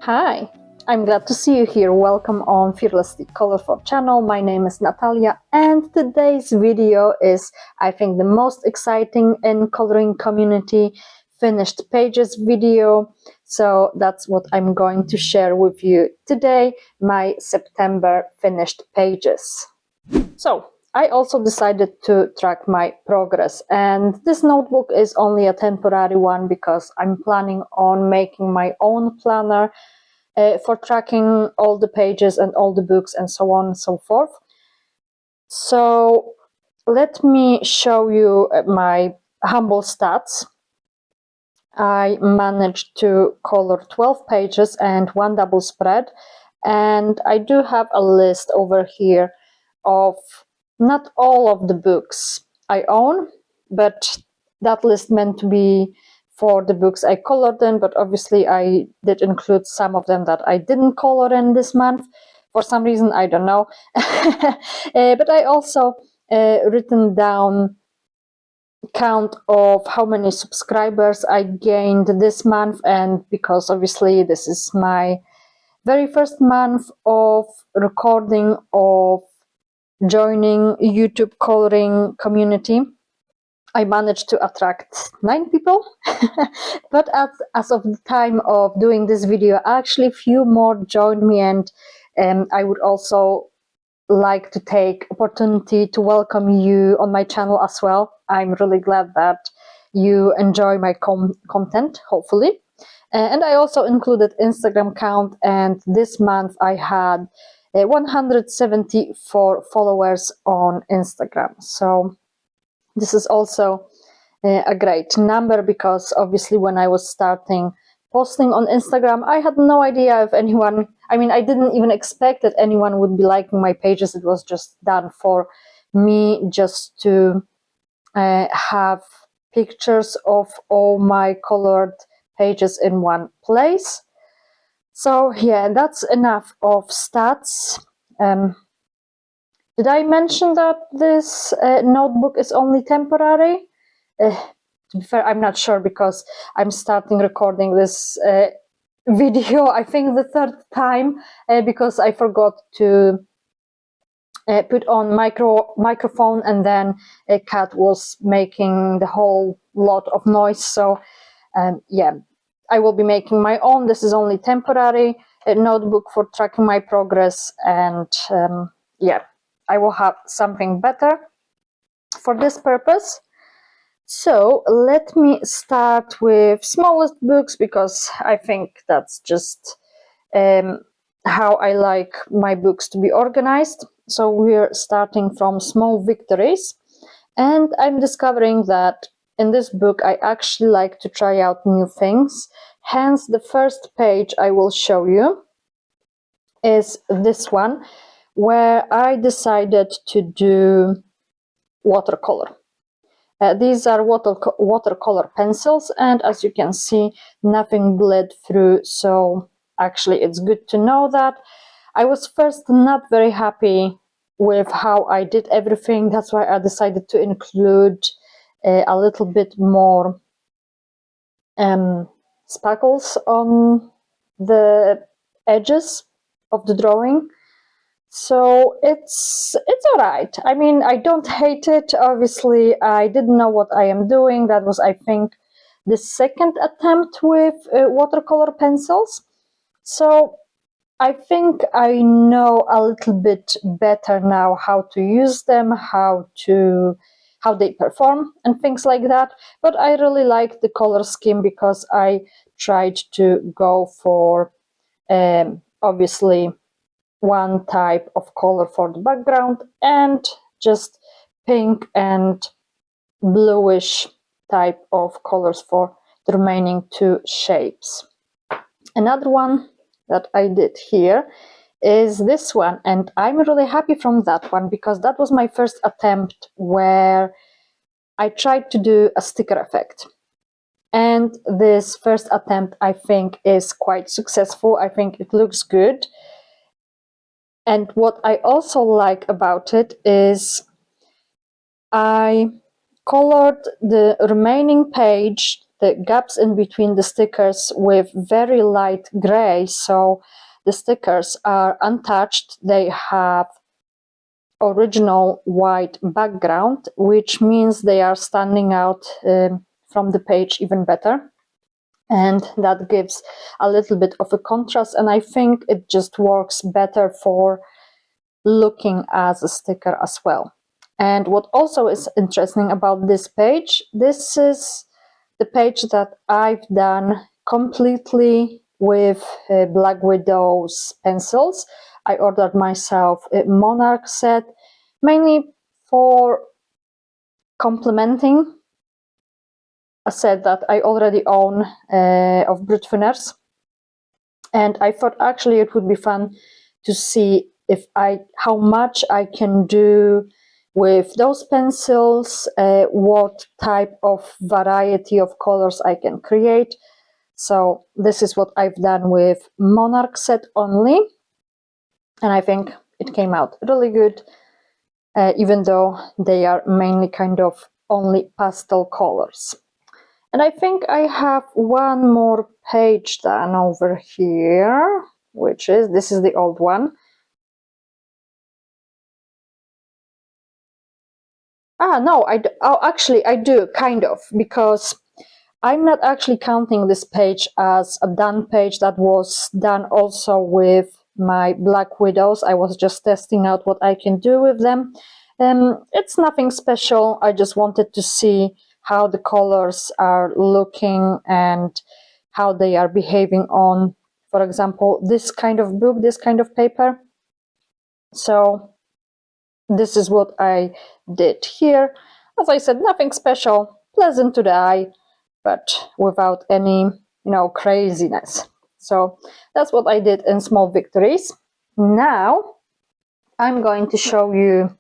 Hi, I'm glad to see you here. Welcome on Fearlessly Colorful channel. My name is Natalia and today's video is, I think, the most exciting in coloring community finished pages video. So that's what I'm going to share with you today, my September finished pages. So I also decided to track my progress, and this notebook is only a temporary one because I'm planning on making my own planner for tracking all the pages and all the books and so on and so forth. So let me show you my humble stats. I managed to color 12 pages and one double spread, and I do have a list over here of not all of the books I own, but that list meant to be for the books I colored in, but obviously I did include some of them that I didn't color in this month for some reason, I don't know. But I also written down count of how many subscribers I gained this month, and because obviously this is my very first month of recording, of joining YouTube coloring community, I managed to attract 9 people. But as of the time of doing this video, actually few more joined me, and I would also like to take opportunity to welcome you on my channel as well. I'm really glad that you enjoy my content, hopefully. And I also included Instagram count, and this month I had 174 followers on Instagram. So this is also a great number, because obviously when I was starting posting on Instagram, I had no idea if anyone, I mean, I didn't even expect that anyone would be liking my pages. It was just done for me, just to have pictures of all my colored pages in one place. So yeah, that's enough of stats. Did I mention that this notebook is only temporary? To be fair, I'm not sure, because I'm starting recording this video, I think the third time, because I forgot to put on microphone, and then a cat was making the whole lot of noise. So yeah, I will be making my own. This is only temporary notebook for tracking my progress, and yeah, I will have something better for this purpose. So let me start with smallest books, because I think that's just how I like my books to be organized. So we're starting from small victories, and I'm discovering that in this book I actually like to try out new things. Hence the first page I will show you is this one, where I decided to do watercolor. These are watercolor pencils, and as you can see, nothing bled through, so actually it's good to know that. I was first not very happy with how I did everything. That's why I decided to include a little bit more sparkles on the edges of the drawing. So it's all right. I mean, I don't hate it. Obviously, I didn't know what I am doing. That was, I think, the second attempt with watercolor pencils. So I think I know a little bit better now how to use them, how they perform and things like that. But I really like the color scheme, because I tried to go for obviously one type of color for the background, and just pink and bluish type of colors for the remaining two shapes. Another one that I did here is this one, and I'm really happy from that one, because that was my first attempt where I tried to do a sticker effect. And this first attempt, I think, is quite successful. I think it looks good. And what I also like about it is I colored the remaining page the gaps in between the stickers with very light gray, so the stickers are untouched. They have original white background, which means they are standing out from the page even better, and that gives a little bit of a contrast, and I think it just works better for looking as a sticker as well. And what also is interesting about this page, this is the page that I've done completely with Black Widow's pencils. I ordered myself a Monarch set, mainly for complementing a set that I already own of Brute Thinners. And I thought actually it would be fun to see how much I can do with those pencils, what type of variety of colors I can create. So this is what I've done with Monarch set only, and I think it came out really good, even though they are mainly kind of only pastel colors. And I think I have one more page done over here, which is, this is the old one. No, actually I do, kind of, because I'm not actually counting this page as a done page. That was done also with my Black Widows. I was just testing out what I can do with them. It's nothing special. I just wanted to see how the colors are looking and how they are behaving on, for example, this kind of book, this kind of paper. So this is what I did here. As I said, nothing special, pleasant to the eye, but without any, craziness. So that's what I did in Small Victories. Now I'm going to show you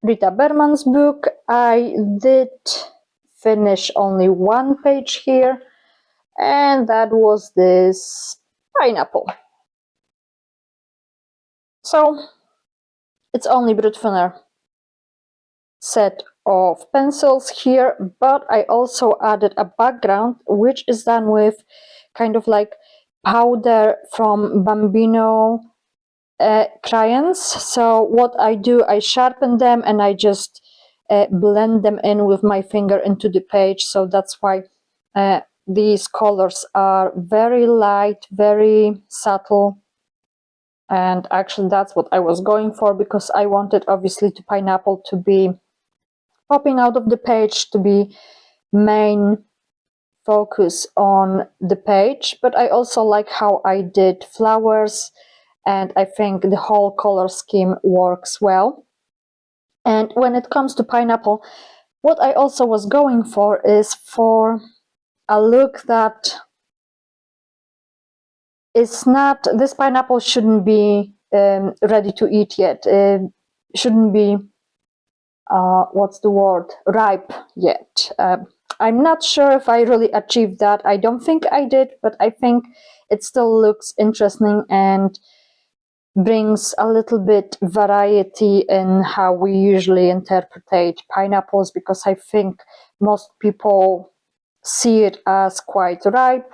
Rita Berman's book. I did finish only one page here, and that was this pineapple. So it's only Brute Thinner set of pencils here, but I also added a background which is done with kind of like powder from Bambino crayons. So what I do, I sharpen them and I just blend them in with my finger into the page. So that's why these colors are very light, very subtle. And actually that's what I was going for, because I wanted obviously the pineapple to be popping out of the page, to be main focus on the page. But I also like how I did flowers, and I think the whole color scheme works well. And when it comes to pineapple, what I also was going for is for a look that is not, this pineapple shouldn't be ready to eat yet. Shouldn't be, what's the word, ripe yet. I'm not sure if I really achieved that. I don't think I did, but I think it still looks interesting and brings a little bit variety in how we usually interpret pineapples, because I think most people see it as quite ripe,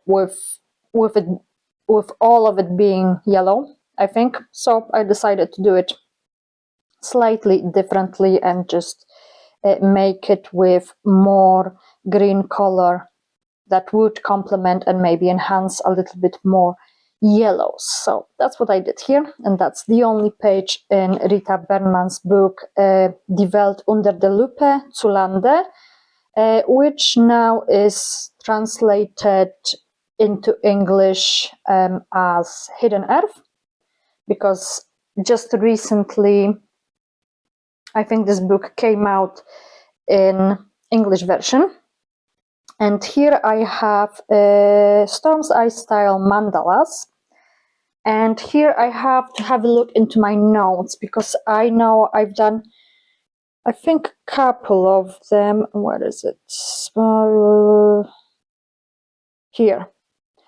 with all of it being yellow, I think. So I decided to do it slightly differently and just make it with more green color that would complement and maybe enhance a little bit more yellows. So that's what I did here, and that's the only page in Rita Berman's book, Die Welt unter der Lupe zu Lande, which now is translated into English as Hidden Earth, because just recently I think this book came out in English version. And here I have Storm's Eye style mandalas. And here I have to have a look into my notes, because I know I've done, I think, a couple of them. Where is it? Here.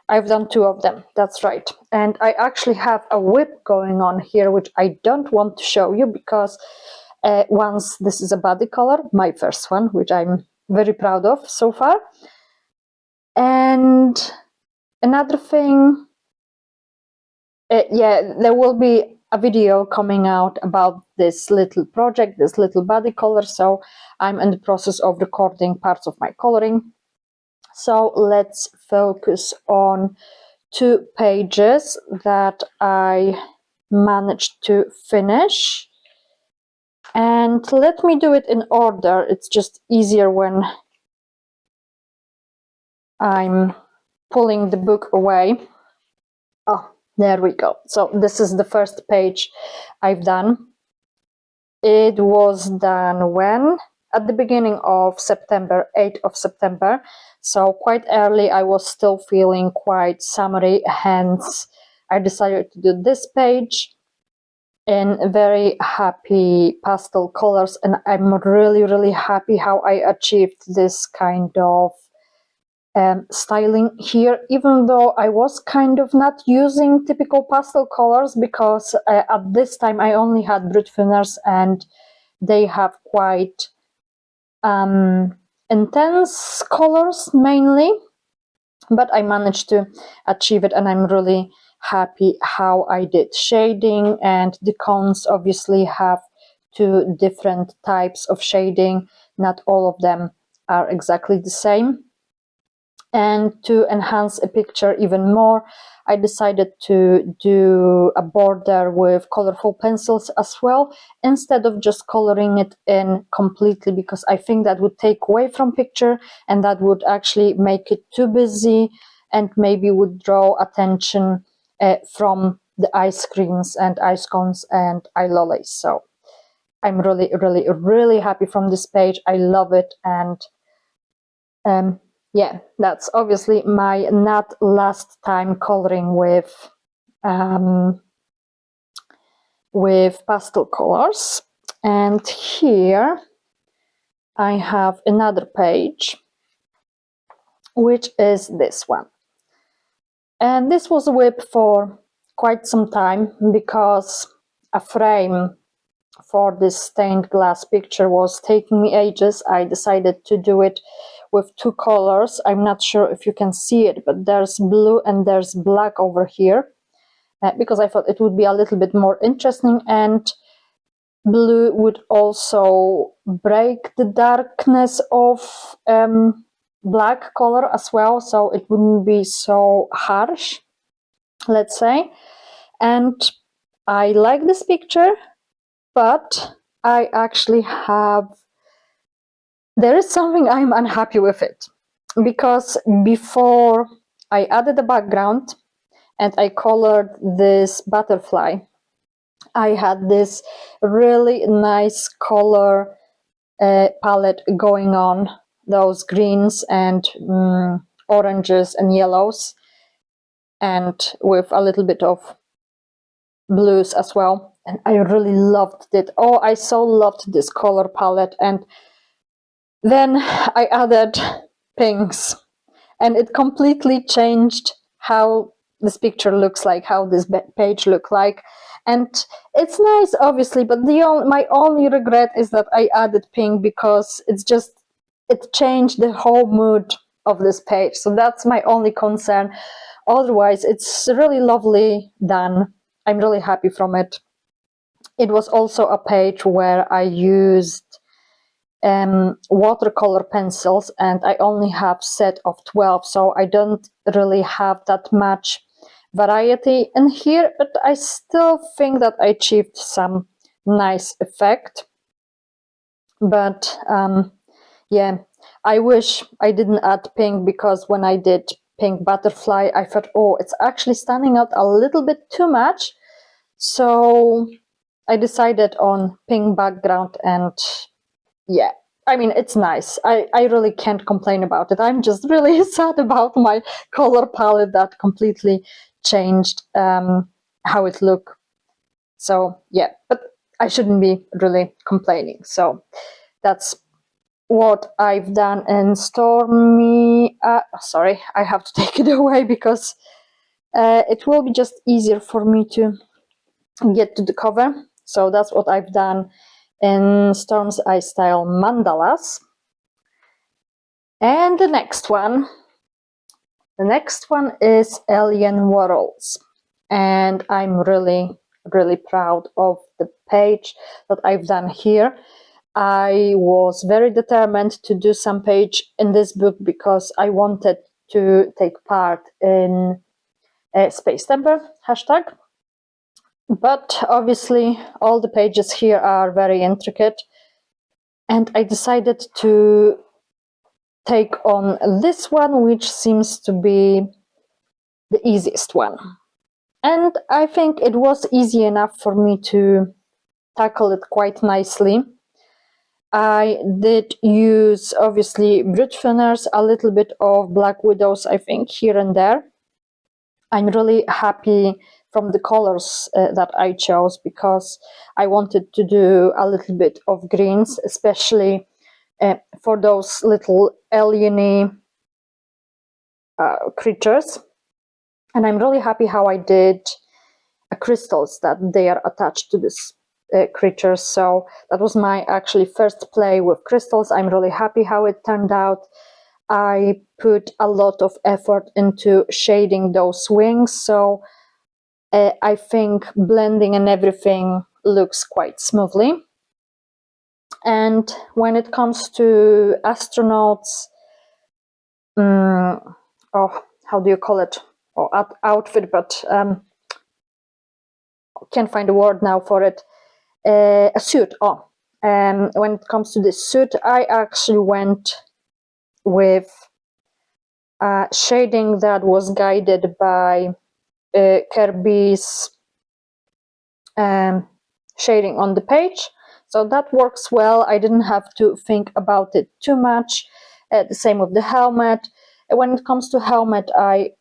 I've done 2 of them, that's right. And I actually have a whip going on here, which I don't want to show you, because once this is a body color, my first one, which I'm very proud of so far. And another thing, yeah, there will be a video coming out about this little project, this little body color, so I'm in the process of recording parts of my coloring. So let's focus on 2 pages that I managed to finish. And let me do it in order. It's just easier when I'm pulling the book away. Oh, there we go. So this is the first page I've done. It was done when? At the beginning of September, 8th of September. So quite early. I was still feeling quite summery, hence I decided to do this page in very happy pastel colors, and I'm really happy how I achieved this kind of styling here, even though I was kind of not using typical pastel colors, because at this time I only had brute thinners and they have quite intense colors mainly, but I managed to achieve it, and I'm really happy how I did shading. And the cones obviously have 2 different types of shading, not all of them are exactly the same. And to enhance a picture even more, I decided to do a border with colorful pencils as well, instead of just coloring it in completely, because I think that would take away from picture and that would actually make it too busy and maybe would draw attention from the ice creams and ice cones and eye lollies. So I'm really happy from this page. I love it. And yeah, that's obviously my not last time coloring with pastel colors. And here I have another page, which is this one. And this was whipped for quite some time, because a frame for this stained glass picture was taking me ages. I decided to do it with 2 colors. I'm not sure if you can see it, but there's blue and there's black over here, because I thought it would be a little bit more interesting, and blue would also break the darkness of black color as well, so it wouldn't be so harsh, let's say. And I like this picture, but I actually there is something I'm unhappy with it, because before I added the background and I colored this butterfly, I had this really nice color palette going on, those greens and oranges and yellows, and with a little bit of blues as well. And I really loved it. Oh, I so loved this color palette. And then I added pinks, and it completely changed how this picture looks like, how this page looks like. And it's nice, obviously, but my only regret is that I added pink, because it changed the whole mood of this page. So that's my only concern. Otherwise, it's really lovely done. I'm really happy from it. It was also a page where I used watercolor pencils, and I only have set of 12, so I don't really have that much variety in here, but I still think that I achieved some nice effect. But yeah, I wish I didn't add pink, because when I did pink butterfly, I thought, oh, it's actually standing out a little bit too much. So I decided on pink background, and yeah, I mean, it's nice. I really can't complain about it. I'm just really sad about my color palette that completely changed how it looked. So yeah, but I shouldn't be really complaining. So that's what I've done in Stormy. Sorry, I have to take it away, because it will be just easier for me to get to the cover. So that's what I've done in Storm's Eye Style Mandalas. And the next one is Alien Worlds, and I'm really proud of the page that I've done here. I was very determined to do some page in this book because I wanted to take part in Space Temper hashtag, but obviously all the pages here are very intricate, and I decided to take on this one, which seems to be the easiest one. And I think it was easy enough for me to tackle it quite nicely. I did use, obviously, brute thinners, a little bit of Black Widows, I think, here and there. I'm really happy from the colors that I chose, because I wanted to do a little bit of greens, especially for those little alien-y creatures. And I'm really happy how I did crystals that they are attached to this creatures. So that was my actually first play with crystals. I'm really happy how it turned out. I put a lot of effort into shading those wings, so I think blending and everything looks quite smoothly. And when it comes to astronauts, how do you call it? Or outfit, but can't find a word now for it. A suit. When it comes to this suit, I actually went with shading that was guided by Kerby's shading on the page. So that works well. I didn't have to think about it too much. The same with the helmet. When it comes to helmet, I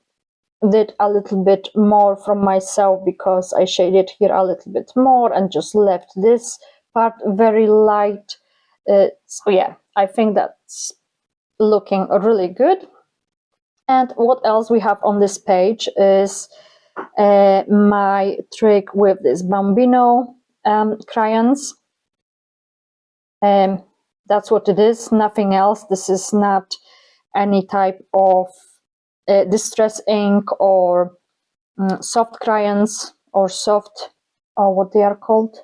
did a little bit more from myself, because I shaded here a little bit more and just left this part very light. So yeah, I think that's looking really good. And what else we have on this page is my trick with this Bambino crayons. That's what it is, nothing else. This is not any type of distress ink or soft crayons or soft, or what they are called.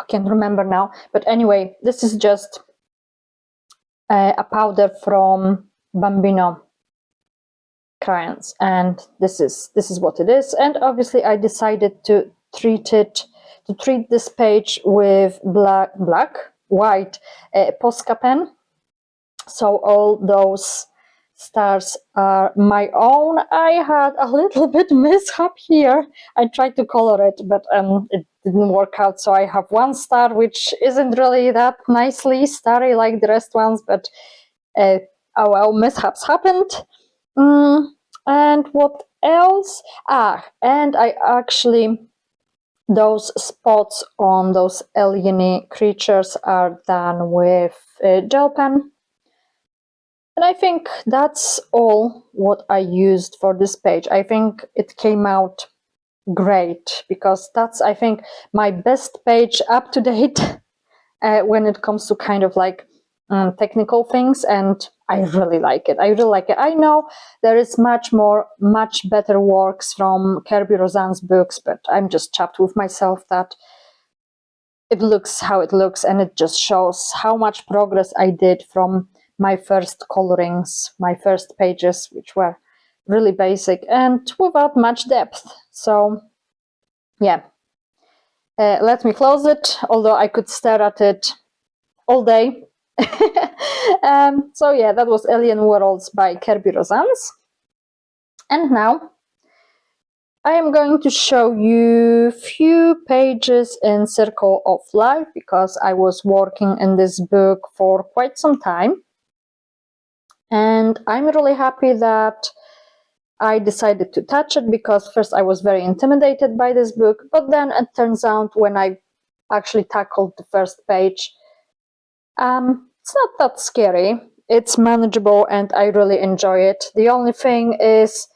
Can't remember now. But anyway, this is just a powder from Bambino crayons, and this is what it is. And obviously I decided to treat this page with white Posca pen. So all those stars are my own. I had a little bit mishap here. I tried to color it, but it didn't work out. So I have one star which isn't really that nicely starry like the rest ones, but oh well, mishaps happened. And what else? And I actually, those spots on those alien creatures are done with gel pen. And I think that's all what I used for this page. I think it came out great, because that's, I think, my best page up to date when it comes to kind of like technical things, and I really like it. I know there is much better works from Kerby Rosanes books, but I'm just chapped with myself that it looks how it looks, and it just shows how much progress I did from my first colorings, my first pages, which were really basic and without much depth. So yeah, let me close it, although I could stare at it all day. So yeah, that was Alien Worlds by Kerby Rosanes. And now I am going to show you few pages in Circle of Life, because I was working in this book for quite some time. And I'm really happy that I decided to touch it, because first I was very intimidated by this book, but then it turns out when I actually tackled the first page, it's not that scary. It's manageable and I really enjoy it. The only thing is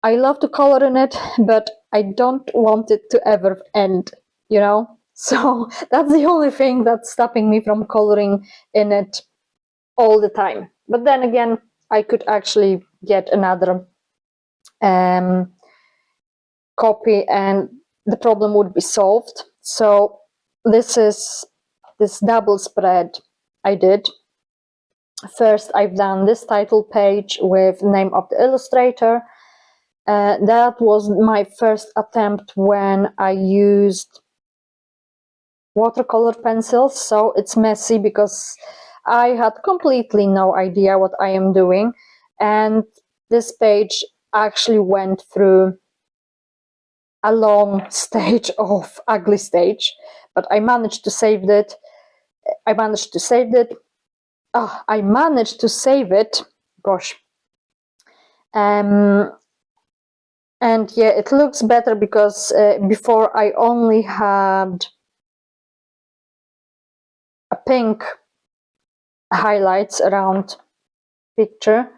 I love to color in it, but I don't want it to ever end, you know? So that's the only thing that's stopping me from coloring in it all the time. But then again, I could actually get another copy and the problem would be solved. So this is this double spread I did. First, I've done this title page with name of the illustrator. That was my first attempt when I used watercolor pencils, so it's messy because I had completely no idea what I am doing, and this page actually went through a long stage of ugly stage, but I managed to save it. I managed to save it. Gosh. And yeah, it looks better because before I only had a pink highlights around picture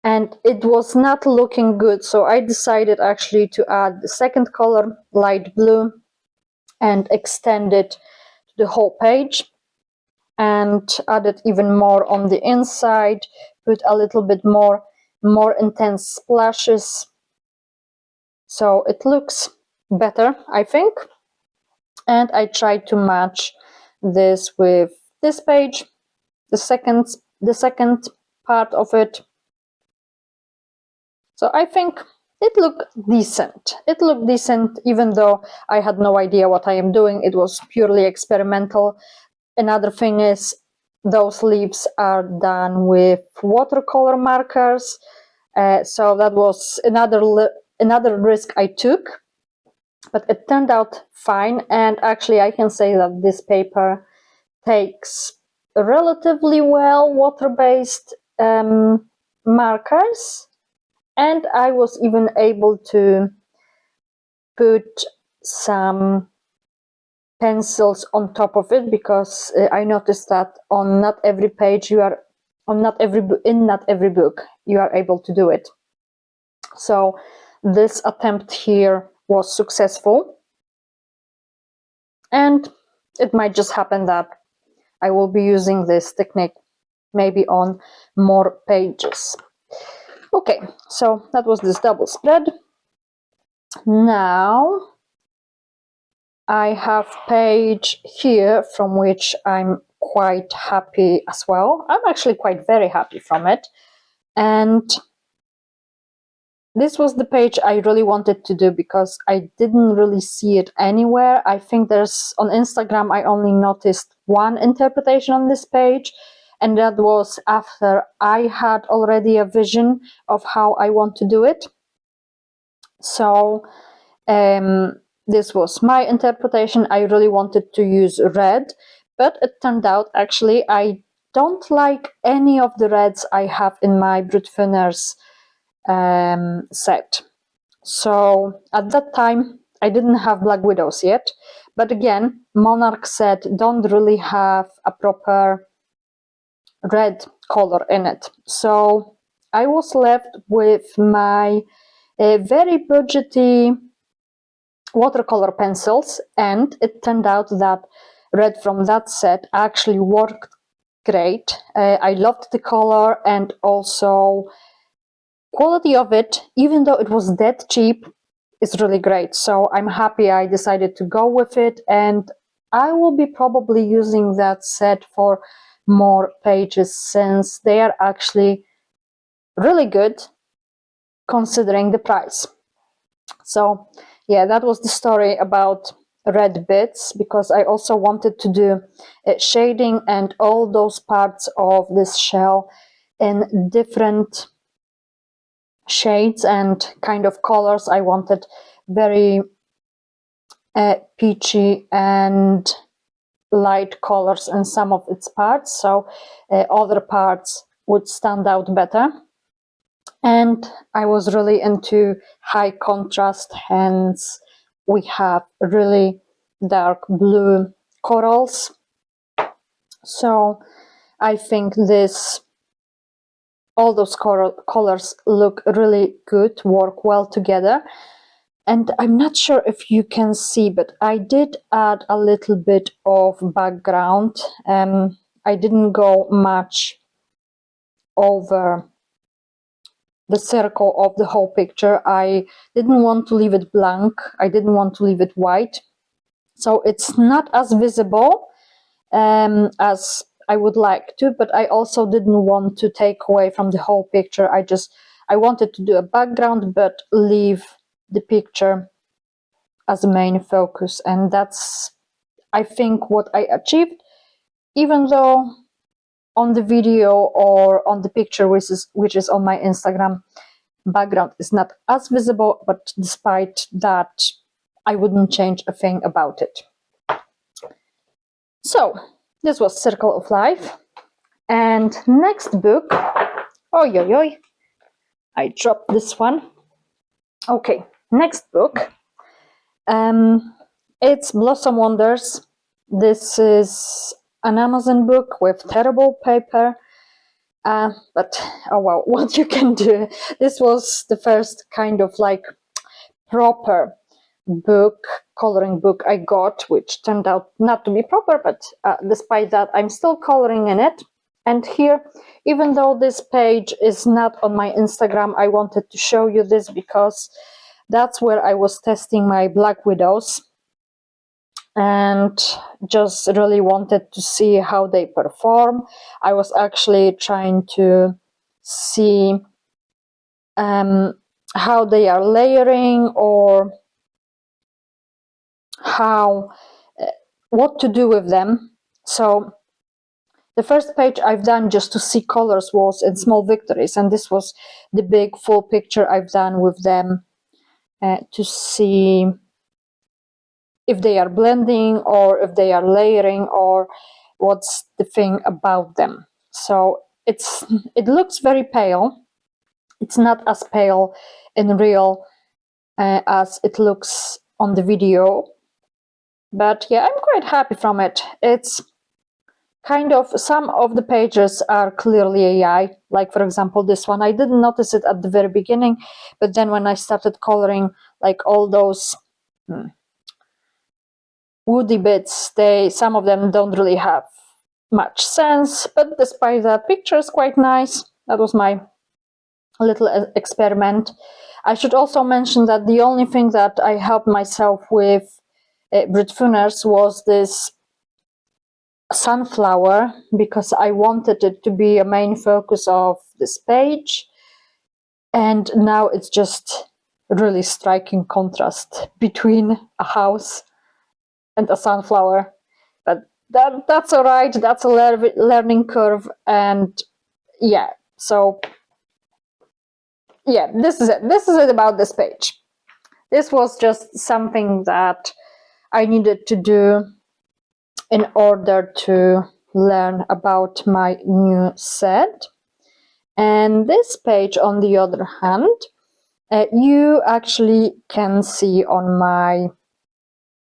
and it was not looking good, so I decided actually to add the second color, light blue, and extend it to the whole page and added even more on the inside, put a little bit more intense splashes, so it looks better, I think. And I tried to match this with this page, the second part of it. So I think it looked decent. It looked decent even though I had no idea what I am doing. It was purely experimental. Another thing is those leaves are done with watercolor markers. So that was another risk I took, but it turned out fine. And actually I can say that this paper takes relatively well water-based markers. And I was even able to put some pencils on top of it because I noticed that on not every page in not every book you are able to do it. So this attempt here was successful, and it might just happen that I will be using this technique maybe on more pages. Okay, so that was this double spread. Now I have page here from which I'm quite happy as well. I'm actually very happy from it. And this was the page I really wanted to do because I didn't really see it anywhere. I think there's on Instagram, I only noticed one interpretation on this page. And that was after I had already a vision of how I want to do it. So this was my interpretation. I really wanted to use red, but it turned out actually I don't like any of the reds I have in my Brut Thinners set. So at that time I didn't have Black Widows yet, but again, Monarch set don't really have a proper red color in it. So I was left with my very budgety watercolor pencils, and it turned out that red from that set actually worked great. I loved the color and also quality of it, even though it was that cheap, is really great. So I'm happy I decided to go with it, and I will be probably using that set for more pages since they are actually really good considering the price. So yeah, that was the story about red bits, because I also wanted to do shading and all those parts of this shell in different shades and kind of colors. I wanted very peachy and light colors in some of its parts, so other parts would stand out better. And I was really into high contrast, hence we have really dark blue corals. So I think all those colors look really good, work well together. And I'm not sure if you can see, but I did add a little bit of background. I didn't go much over the circle of the whole picture. I didn't want to leave it blank. I didn't want to leave it white. So it's not as visible as I would like to, but I also didn't want to take away from the whole picture. I wanted to do a background, but leave the picture as a main focus. And that's, I think, what I achieved, even though on the video or on the picture, which is on my Instagram, background is not as visible, but despite that, I wouldn't change a thing about it. So this was Circle of Life. And next book, I dropped this one. Okay, next book. It's Blossom Wonders. This is an Amazon book with terrible paper, but oh well, what you can do. This was the first kind of like proper book, coloring book I got, which turned out not to be proper, but despite that, I'm still coloring in it. And here, even though this page is not on my Instagram, I wanted to show you this because that's where I was testing my Black Widows and just really wanted to see how they perform. I was actually trying to see how they are layering, or what to do with them. So the first page I've done just to see colors was in Small Victories, and this was the big full picture I've done with them to see if they are blending or if they are layering or what's the thing about them. So it looks very pale. It's not as pale in real as it looks on the video, but yeah, I'm quite happy from it. It's kind of, some of the pages are clearly AI, like for example this one. I didn't notice it at the very beginning, but then when I started coloring, like all those woody bits, some of them don't really have much sense, but despite that, picture is quite nice. That was my little experiment. I should also mention that the only thing that I helped myself with Brit Funners was this sunflower, because I wanted it to be a main focus of this page, and now it's just really striking contrast between a house and a sunflower, but that's all right. That's a learning curve. And yeah, so yeah, this is it about this page. This was just something that I needed to do in order to learn about my new set. And this page, on the other hand, you actually can see on my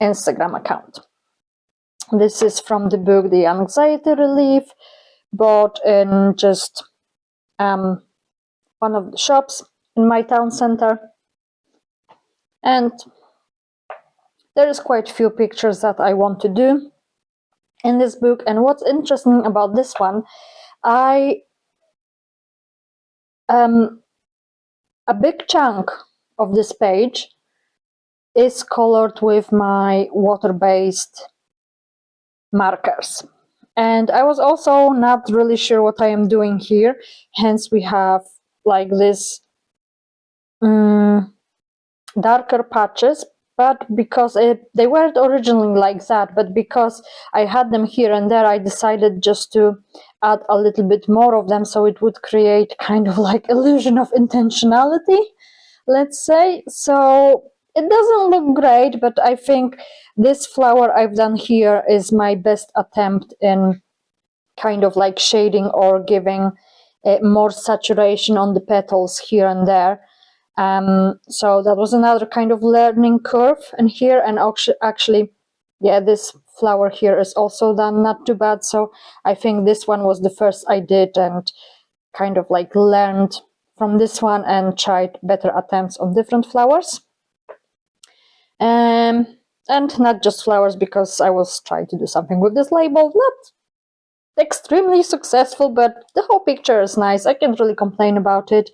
Instagram account. This is from the book The Anxiety Relief, bought in just one of the shops in my town center. And there is quite a few pictures that I want to do in this book. And what's interesting about this one, a big chunk of this page is colored with my water-based markers. And I was also not really sure what I am doing here, hence we have like this darker patches, but because they weren't originally like that, but because I had them here and there, I decided just to add a little bit more of them, so it would create kind of like illusion of intentionality, let's say. So it doesn't look great, but I think this flower I've done here is my best attempt in kind of like shading or giving more saturation on the petals here and there. So that was another kind of learning curve in here. And actually, yeah, this flower here is also done not too bad. So I think this one was the first I did, and kind of like learned from this one and tried better attempts on different flowers. and not just flowers, because I was trying to do something with this label. Not extremely successful, but the whole picture is nice. I can't really complain about it.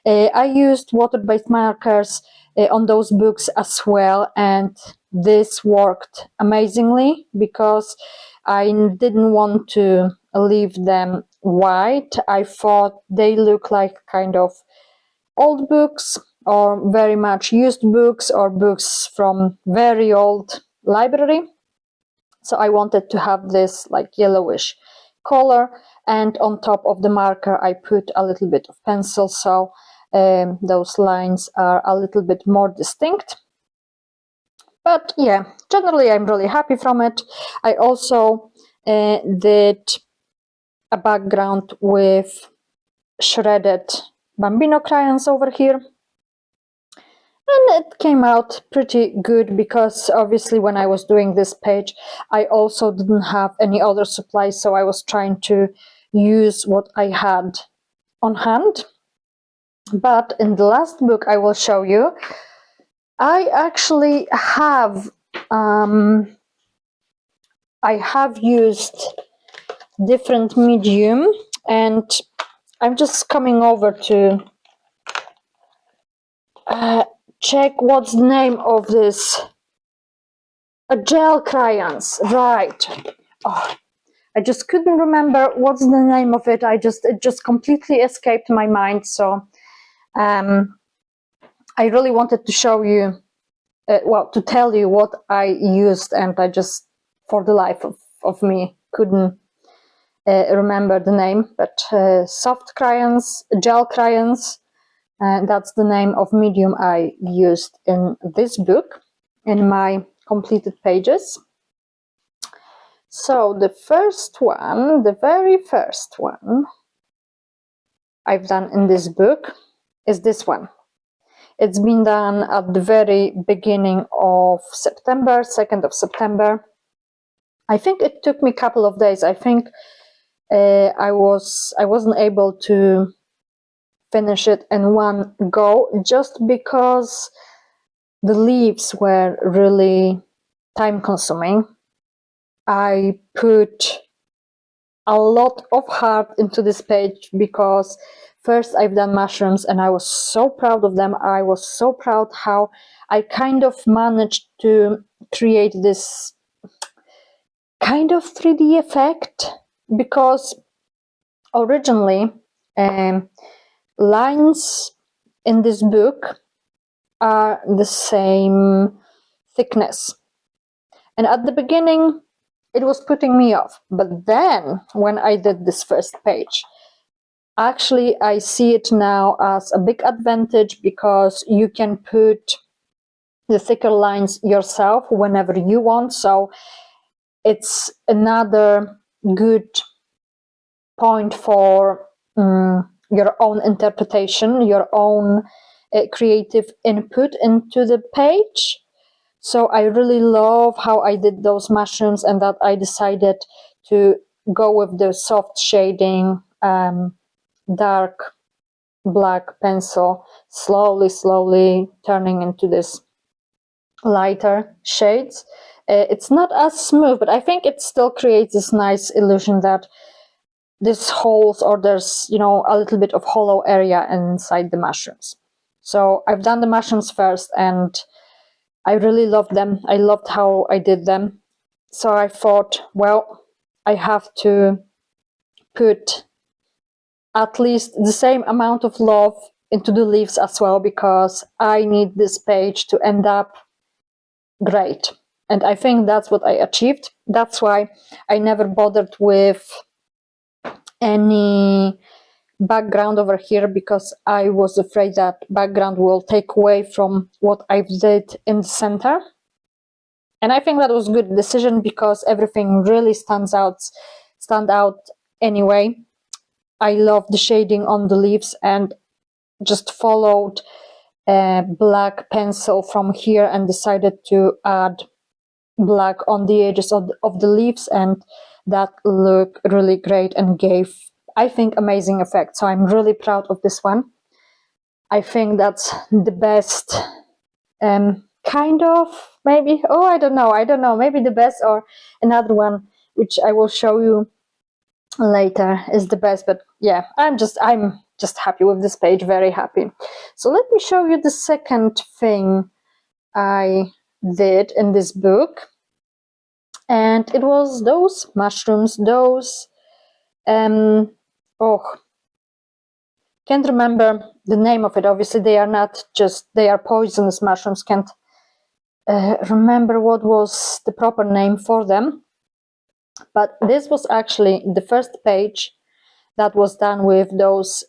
I used water-based markers on those books as well, and this worked amazingly because I didn't want to leave them white. I thought they look like kind of old books, or very much used books, or books from very old library. So I wanted to have this like yellowish color, and on top of the marker I put a little bit of pencil, so those lines are a little bit more distinct. But yeah, generally I'm really happy from it. I also did a background with shredded Bambino crayons over here, and it came out pretty good, because obviously when I was doing this page I also didn't have any other supplies, so I was trying to use what I had on hand. But in the last book I will show you, I actually have used different medium, and I'm just coming over to check what's the name of this. Gel crayons, right. Oh, I just couldn't remember what's the name of it. It just completely escaped my mind. So I really wanted to show you, to tell you what I used, and I just, for the life of me, couldn't remember the name. But soft crayons, gel crayons, that's the name of medium I used in this book, in my completed pages. So the first one, the very first one I've done in this book is this one. It's been done at the very beginning of September, 2nd of September. I think it took me a couple of days. I think I wasn't able to finish it in one go, just because the leaves were really time consuming. I put a lot of heart into this page, because first I've done mushrooms and I was so proud of them. I was so proud how I kind of managed to create this kind of 3D effect, because originally lines in this book are the same thickness, and at the beginning it was putting me off. But then when I did this first page, actually I see it now as a big advantage, because you can put the thicker lines yourself whenever you want. So it's another good point for your own interpretation, your own creative input into the page. So I really love how I did those mushrooms, and that I decided to go with the soft shading, dark black pencil, slowly turning into this lighter shades. It's not as smooth, but I think it still creates this nice illusion that there's holes, or there's, you know, a little bit of hollow area inside the mushrooms. So I've done the mushrooms first, and I really loved them. I loved how I did them. So I thought, well, I have to put at least the same amount of love into the leaves as well, because I need this page to end up great. And I think that's what I achieved. That's why I never bothered with any background over here, because I was afraid that background will take away from what I did in the center. And I think that was a good decision, because everything really stand out anyway. I love the shading on the leaves, and just followed a black pencil from here and decided to add black on the edges of the leaves, and that looked really great and gave, I think, amazing effect. So I'm really proud of this one. I think that's the best kind of, maybe, oh, I don't know, maybe the best, or another one which I will show you later is the best. But yeah, I'm just happy with this page, very happy. So let me show you the second thing I did in this book, and it was those mushrooms, those oh, can't remember the name of it. Obviously they are not just, they are poisonous mushrooms. Can't remember what was the proper name for them, but this was actually the first page that was done with those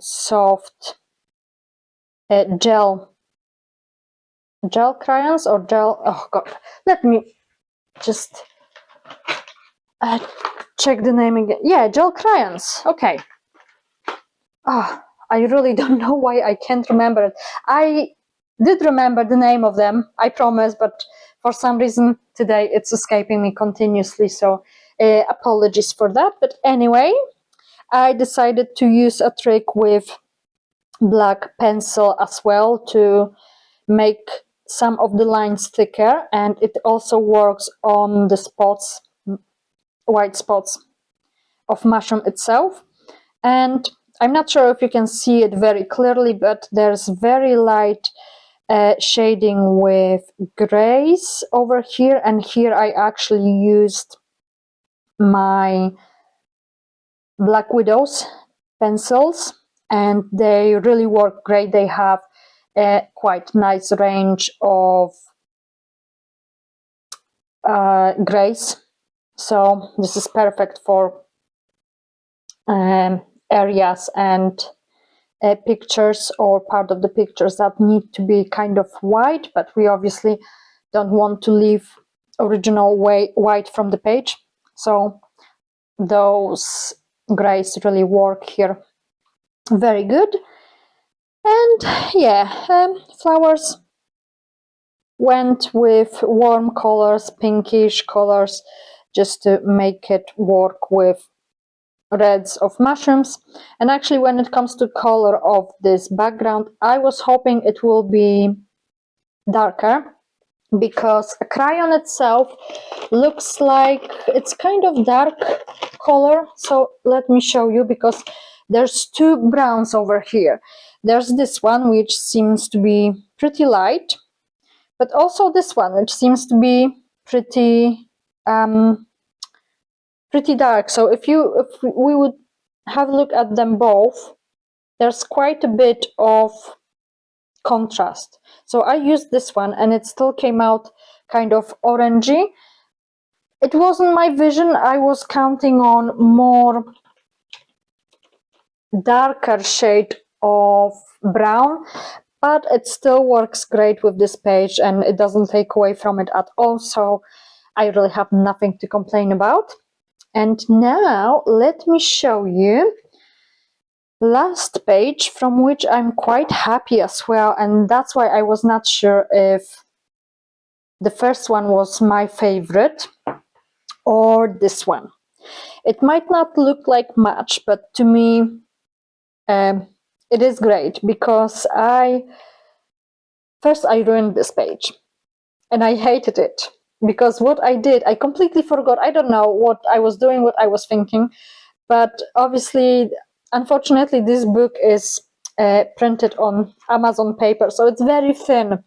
soft gel crayons, or gel, oh god, let me just check the name again. Yeah, gel crayons. Okay. I really don't know why I can't remember it. I did remember the name of them, I promise, but for some reason today it's escaping me continuously, so apologies for that. But anyway, I decided to use a trick with black pencil as well to make some of the lines thicker, and it also works on the spots, white spots of mushroom itself. And I'm not sure if you can see it very clearly, but there's very light shading with grays over here, and here I actually used my Black Widow's pencils, and they really work great. They have a quite nice range of grays, so this is perfect for areas and pictures, or part of the pictures that need to be kind of white, but we obviously don't want to leave original white from the page, so those grays really work here very good. And yeah, flowers went with warm colors, pinkish colors, just to make it work with reds of mushrooms. And actually, when it comes to color of this background, I was hoping it will be darker, because a crayon itself looks like it's kind of dark color. So let me show you, because there's two browns over here. There's this one which seems to be pretty light, but also this one which seems to be pretty dark. So if we would have a look at them both, there's quite a bit of contrast. So I used this one, and it still came out kind of orangey. It wasn't my vision. I was counting on more darker shade of brown, but it still works great with this page, and it doesn't take away from it at all. So I really have nothing to complain about. And now let me show you last page, from which I'm quite happy as well, and that's why I was not sure if the first one was my favorite or this one. It might not look like much, but to me it is great, because first I ruined this page and I hated it, because what I did, I completely forgot. I don't know what I was doing, what I was thinking, but obviously, unfortunately, this book is printed on Amazon paper, so it's very thin.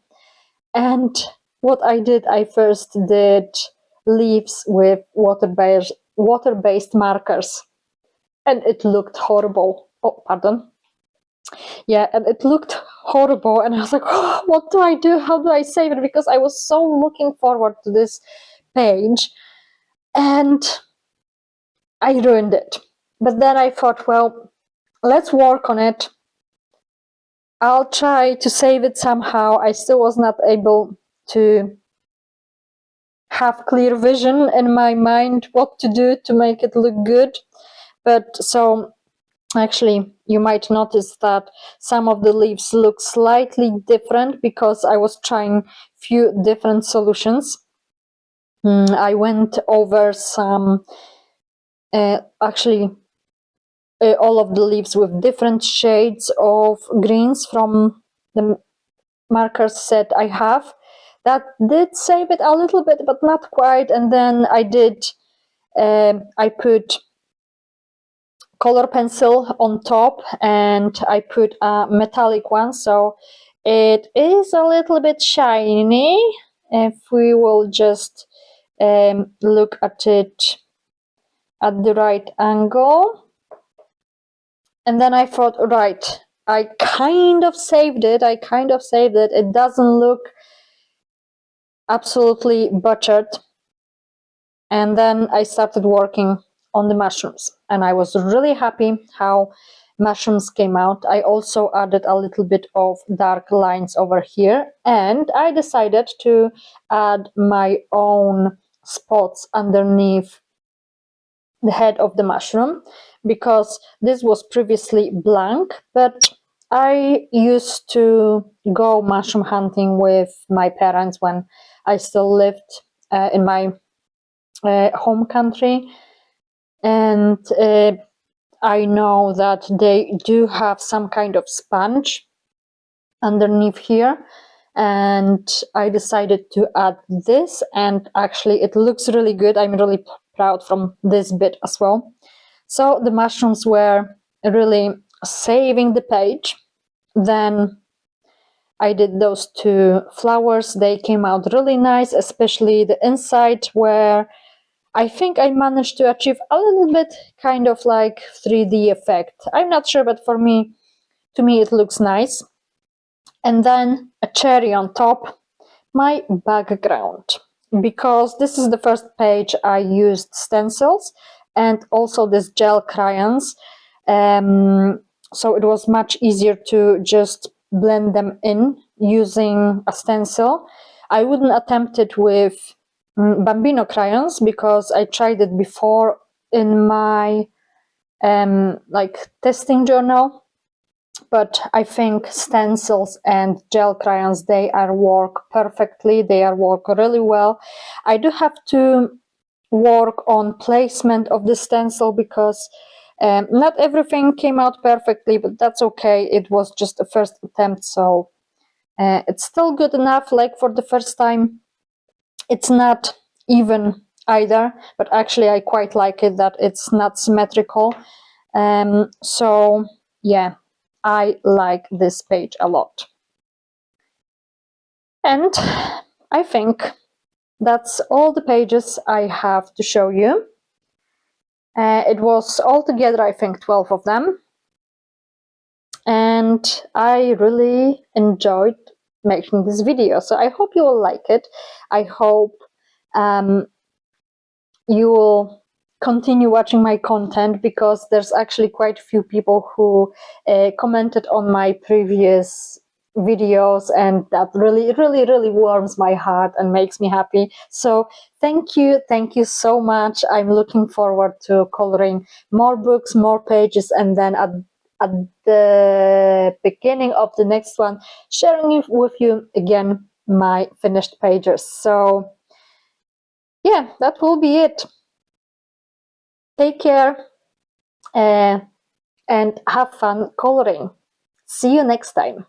And what I did, I first did leaves with water-based markers, and it looked horrible. Oh, pardon. Yeah, and it looked horrible, and I was like, oh, what do I do? How do I save it? Because I was so looking forward to this page, and I ruined it. But then I thought, well, let's work on it. I'll try to save it somehow. I still was not able to have clear vision in my mind what to do to make it look good. But so actually, you might notice that some of the leaves look slightly different, because I was trying few different solutions. I went over some actually all of the leaves with different shades of greens from the marker set I have. That did save it a little bit, but not quite. And then I put color pencil on top, and I put a metallic one, so it is a little bit shiny. If we will just look at it at the right angle. And then I thought, right, I kind of saved it. It doesn't look absolutely butchered. And then I started working on the mushrooms, and I was really happy how mushrooms came out. I also added a little bit of dark lines over here, and I decided to add my own spots underneath the head of the mushroom, because this was previously blank, but I used to go mushroom hunting with my parents when I still lived in my home country, and I know that they do have some kind of sponge underneath here, and I decided to add this, and actually it looks really good. I'm really proud from this bit as well. So the mushrooms were really saving the page. Then I did those two flowers. They came out really nice, especially the inside, where I think I managed to achieve a little bit kind of like 3D effect. I'm not sure, but to me it looks nice. And then a cherry on top, my background, because this is the first page I used stencils and also this gel crayons, so it was much easier to just blend them in using a stencil. I wouldn't attempt it with Bambino crayons because I tried it before in my like testing journal, but I think stencils and gel crayons, they work perfectly. They work really well. I do have to work on placement of the stencil because not everything came out perfectly, but that's okay. It was just a first attempt, so it's still good enough. Like for the first time, it's not even either, but actually I quite like it that it's not symmetrical. So yeah, I like this page a lot. And I think that's all the pages I have to show you. It was altogether, I think, 12 of them. And I really enjoyed making this video. So I hope you will like it. I hope you will continue watching my content, because there's actually quite a few people who commented on my previous videos, and that really warms my heart and makes me happy. So thank you so much. I'm looking forward to coloring more books, more pages, and then at the beginning of the next one, sharing with you again my finished pages. So yeah, that will be it. Take care and have fun coloring. See you next time.